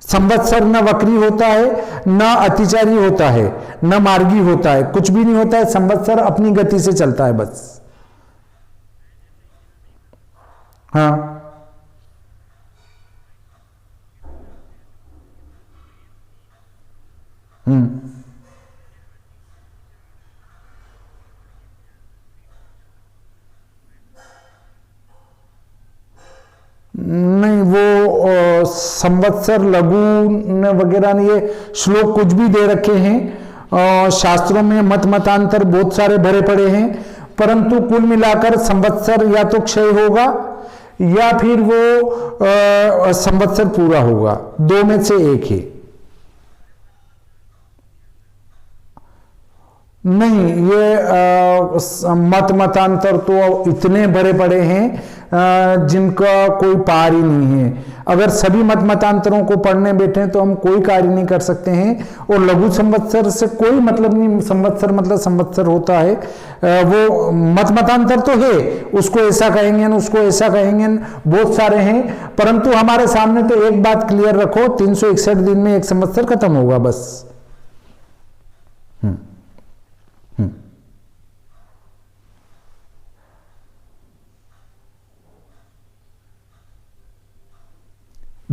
संवत्सर न वक्री होता है, न अतिचारी होता है, न मार्गी होता है, कुछ भी नहीं होता है। संवत्सर अपनी गति से चलता है बस। हाँ, नहीं, वो संवत्सर लघु वगैरह ये श्लोक कुछ भी दे रखे हैं। शास्त्रों में मतांतर बहुत सारे भरे पड़े हैं, परंतु कुल मिलाकर संवत्सर या तो क्षय होगा या फिर वो संवत्सर पूरा होगा, दो में से एक ही। नहीं, ये मतांतर तो इतने बड़े बड़े हैं जिनका कोई पार ही नहीं है। अगर सभी मतांतरों को पढ़ने बैठे तो हम कोई कार्य नहीं कर सकते हैं। और लघु संवत्सर से कोई मतलब नहीं, संवत्सर मतलब संवत्सर होता है, वो मतांतर तो है, उसको ऐसा कहेंगे उसको ऐसा कहेंगे, बहुत सारे हैं। परंतु हमारे सामने तो एक बात क्लियर रखो, 361 दिन में एक संवत्सर खत्म होगा बस।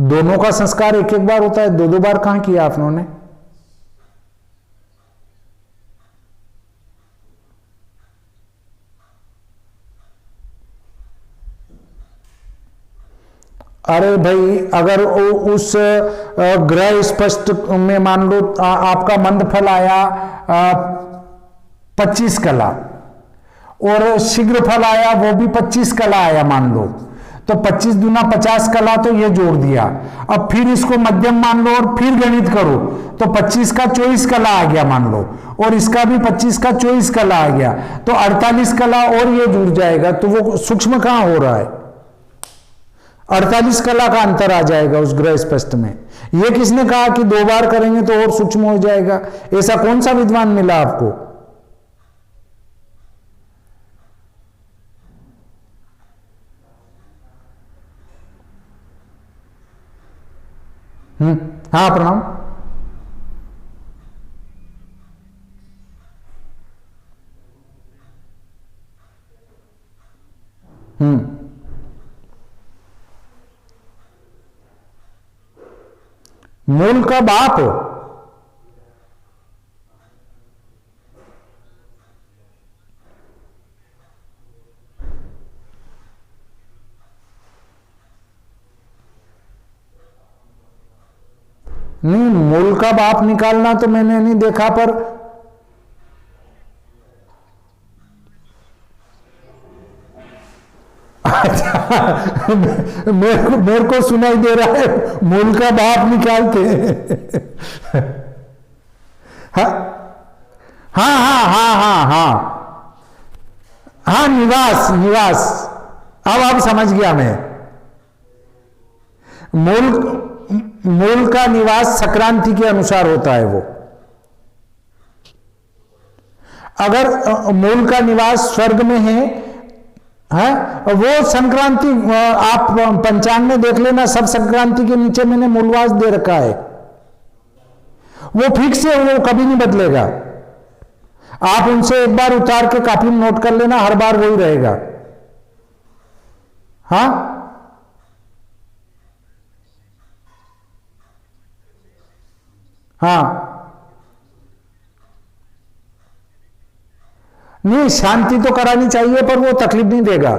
दोनों का संस्कार एक एक बार होता है, दो दो बार कहां किया आप लोगों ने? अरे भाई, अगर उस ग्रह स्पष्ट में मान लो आपका मंद फल आया 25 कला और शीघ्र फल आया वो भी 25 कला आया मान लो, तो 25 दूना 50 कला, तो ये जोड़ दिया। अब फिर इसको मध्यम मान लो और फिर गणित करो तो 25 का 24 कला आ गया मान लो, और इसका भी 25 का 24 कला आ गया, तो 48 कला और ये जुड़ जाएगा। तो वो सूक्ष्म कहां हो रहा है? 48 कला का अंतर आ जाएगा उस ग्रह स्पष्ट में। ये किसने कहा कि 2 बार करेंगे तो और सूक्ष्म हो जाएगा? ऐसा कौन सा विद्वान मिला आपको? हाँ, प्रणाम। मूल का बाप नहीं, मूल का बाप निकालना तो मैंने नहीं देखा, पर अच्छा मेरे को सुनाई दे रहा है मूल का बाप निकालते हैं। हाँ हाँ हाँ हाँ हाँ हाँ हाँ, निवास निवास, अब समझ गया मैं। मूल का निवास संक्रांति के अनुसार होता है। वो अगर मूल का निवास स्वर्ग में है, वो संक्रांति आप पंचांग में देख लेना, सब संक्रांति के नीचे मैंने मूलवास दे रखा है। वो फिक्स है, वो कभी नहीं बदलेगा। आप उनसे एक बार उतार के कॉपी में नोट कर लेना, हर बार वही रहेगा। हाँ, हाँ, नहीं, शांति तो करानी चाहिए पर वो तकलीफ नहीं देगा।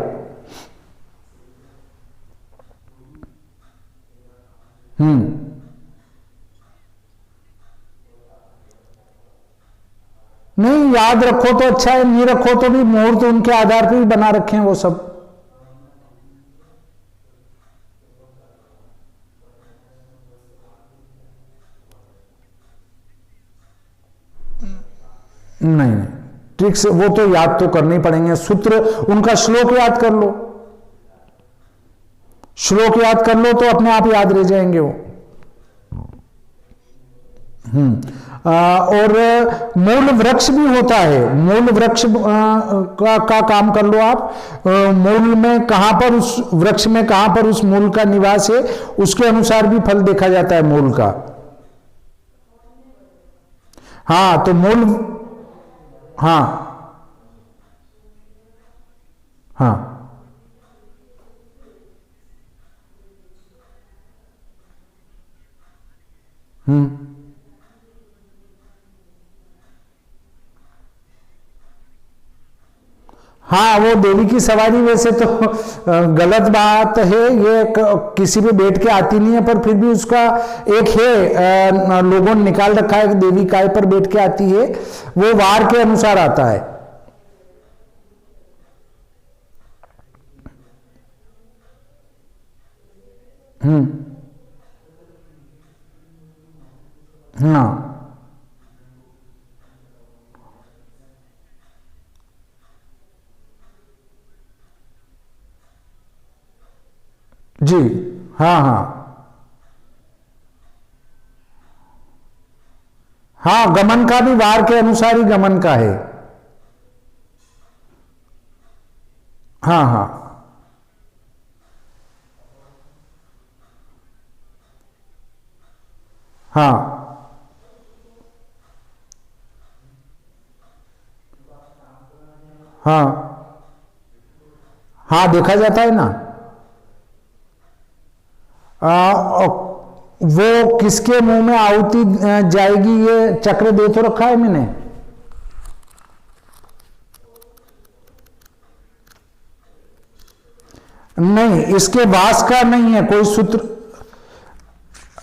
नहीं, याद रखो तो अच्छा है, नहीं रखो तो भी मुहूर्त उनके आधार पर ही बना रखे हैं वो सब। नहीं, ट्रिक्स वो तो याद तो करने पड़ेंगे। सूत्र उनका श्लोक याद कर लो, श्लोक याद कर लो तो अपने आप याद रह जाएंगे वो। और मूल वृक्ष भी होता है, मूल वृक्ष का काम कर लो आप। मूल में कहां पर, उस वृक्ष में कहां पर उस मूल का निवास है, उसके अनुसार भी फल देखा जाता है मूल का। हाँ, तो मूल, हाँ हाँ, हाँ, वो देवी की सवारी वैसे तो गलत बात है, ये किसी पे बैठ के आती नहीं है, पर फिर भी उसका एक है, लोगों ने निकाल रखा है, देवी काय पर बैठ के आती है, वो वार के अनुसार आता है। हम्म। हाँ जी। हाँ हाँ हाँ, गमन का भी वार के अनुसार ही गमन का है। हाँ हाँ हाँ हाँ हाँ, देखा जाता है ना। वो किसके मुंह में आहुति जाएगी, ये चक्र दे तो रखा है मैंने। नहीं, इसके वास का नहीं है कोई सूत्र।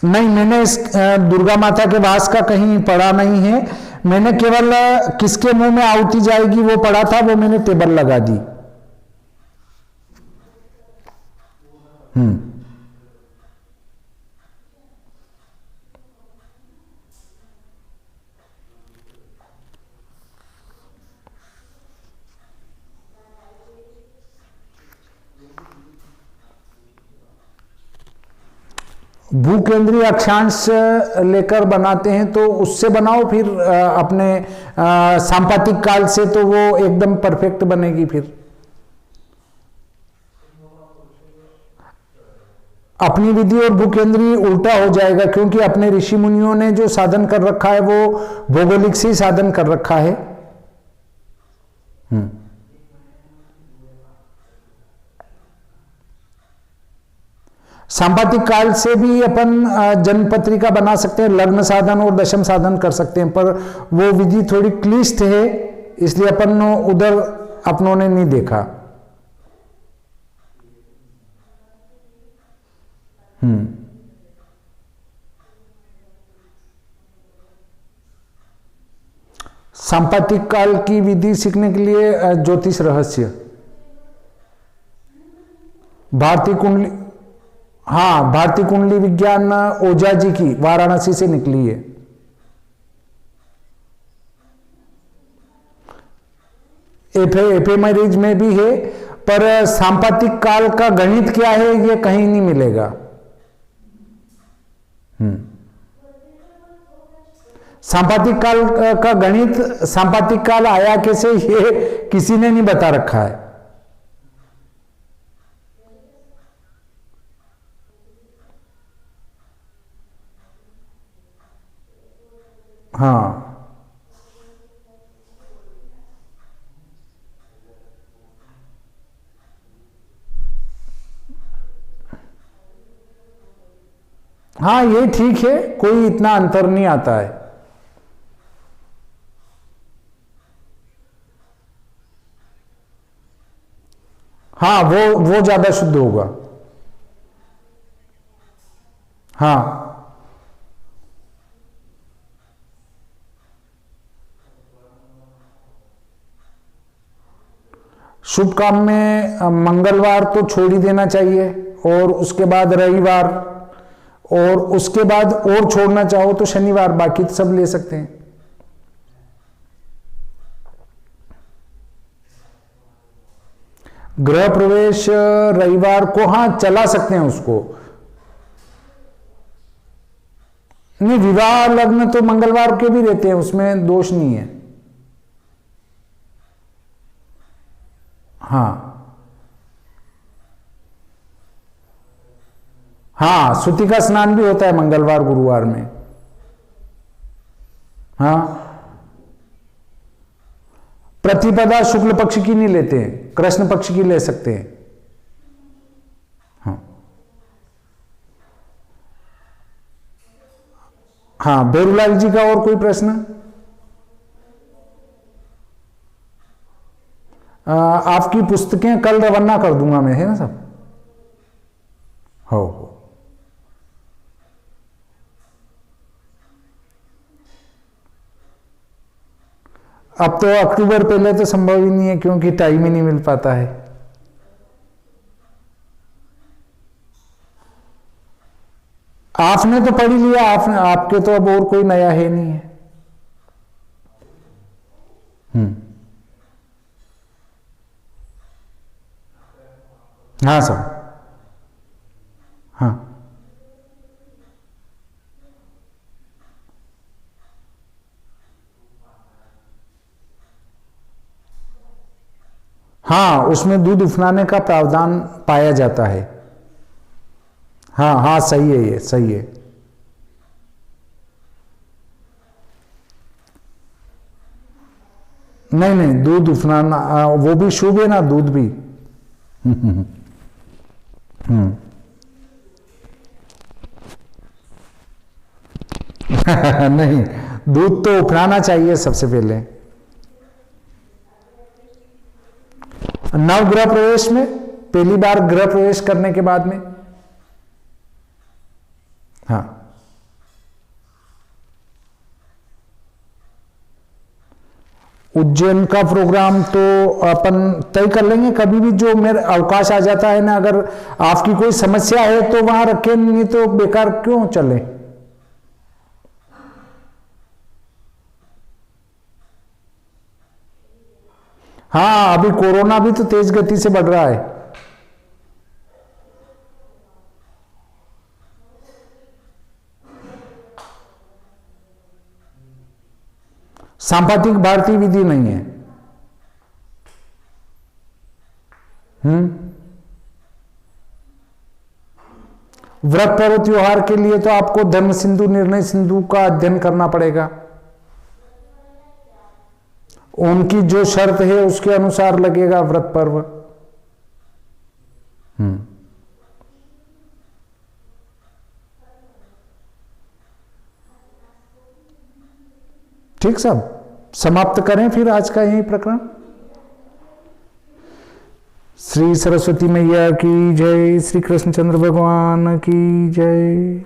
नहीं, मैंने इस दुर्गा माता के वास का कहीं पढ़ा नहीं है। मैंने केवल किसके मुंह में आहुति जाएगी वो पढ़ा था, वो मैंने टेबल लगा दी। हम्म। भूकेंद्रीय अक्षांश लेकर बनाते हैं तो उससे बनाओ, फिर अपने सांपातिक काल से तो वो एकदम परफेक्ट बनेगी। फिर अपनी विधि और भूकेंद्रीय उल्टा हो जाएगा, क्योंकि अपने ऋषि मुनियों ने जो साधन कर रखा है वो भौगोलिक से ही साधन कर रखा है। सांपातिक काल से भी अपन जन्म पत्रिका बना सकते हैं, लग्न साधन और दशम साधन कर सकते हैं, पर वो विधि थोड़ी क्लिष्ट है, इसलिए अपन उधर अपनों ने नहीं देखा। सांपातिक काल की विधि सीखने के लिए ज्योतिष रहस्य, भारतीय कुंडली, हाँ भारतीय कुंडली विज्ञान ओझा जी की वाराणसी से निकली है। एफेमेरिज में भी है, पर सांपातिक काल का गणित क्या है ये कहीं नहीं मिलेगा। सांपातिक काल का गणित, सांपातिक काल आया कैसे ये किसी ने नहीं बता रखा है। हाँ हाँ, ये ठीक है, कोई इतना अंतर नहीं आता है। हाँ, वो ज्यादा शुद्ध होगा। हाँ शुभ काम में मंगलवार तो छोड़ ही देना चाहिए, और उसके बाद रविवार, और उसके बाद और छोड़ना चाहो तो शनिवार, बाकी तो सब ले सकते हैं। गृह प्रवेश रविवार को हाँ चला सकते हैं उसको। नहीं, विवाह लग्न तो मंगलवार के भी रहते हैं, उसमें दोष नहीं है। हाँ हाँ, सूती का स्नान भी होता है मंगलवार गुरुवार में। हाँ, प्रतिपदा शुक्ल पक्ष की नहीं लेते हैं, कृष्ण पक्ष की ले सकते हैं। हाँ हाँ, बेरूलाल जी का और कोई प्रश्न? आपकी पुस्तकें कल रवाना कर दूंगा मैं, है ना सब? हो। अब तो अक्टूबर पहले तो संभव ही नहीं है, क्योंकि टाइम ही नहीं मिल पाता है। आपने तो पढ़ ही लिया, आपने, आपके तो अब और कोई नया है नहीं है। हाँ सर, हाँ हाँ, उसमें दूध उफनाने का प्रावधान पाया जाता है। हाँ हाँ, सही है, ये सही है। नहीं नहीं, दूध उफनाना वो भी शुभ है ना, दूध भी। नहीं, दूध तो उफनाना चाहिए सबसे पहले। नव गृह प्रवेश में, पहली बार गृह प्रवेश करने के बाद में, हाँ, उज्जैन का प्रोग्राम तो अपन तय कर लेंगे कभी भी, जो मेरा अवकाश आ जाता है ना। अगर आपकी कोई समस्या है तो वहां रखें, नहीं तो बेकार क्यों चले। हाँ, अभी कोरोना भी तो तेज गति से बढ़ रहा है। सांपातिक भारतीय विधि नहीं है। व्रत पर्व त्योहार के लिए तो आपको धर्म सिंधु, निर्णय सिंधु का अध्ययन करना पड़ेगा। उनकी जो शर्त है उसके अनुसार लगेगा व्रत पर्व। ठीक साहब, समाप्त करें फिर आज का यही प्रकरण। श्री सरस्वती मैया की जय, श्री कृष्णचंद्र भगवान की जय।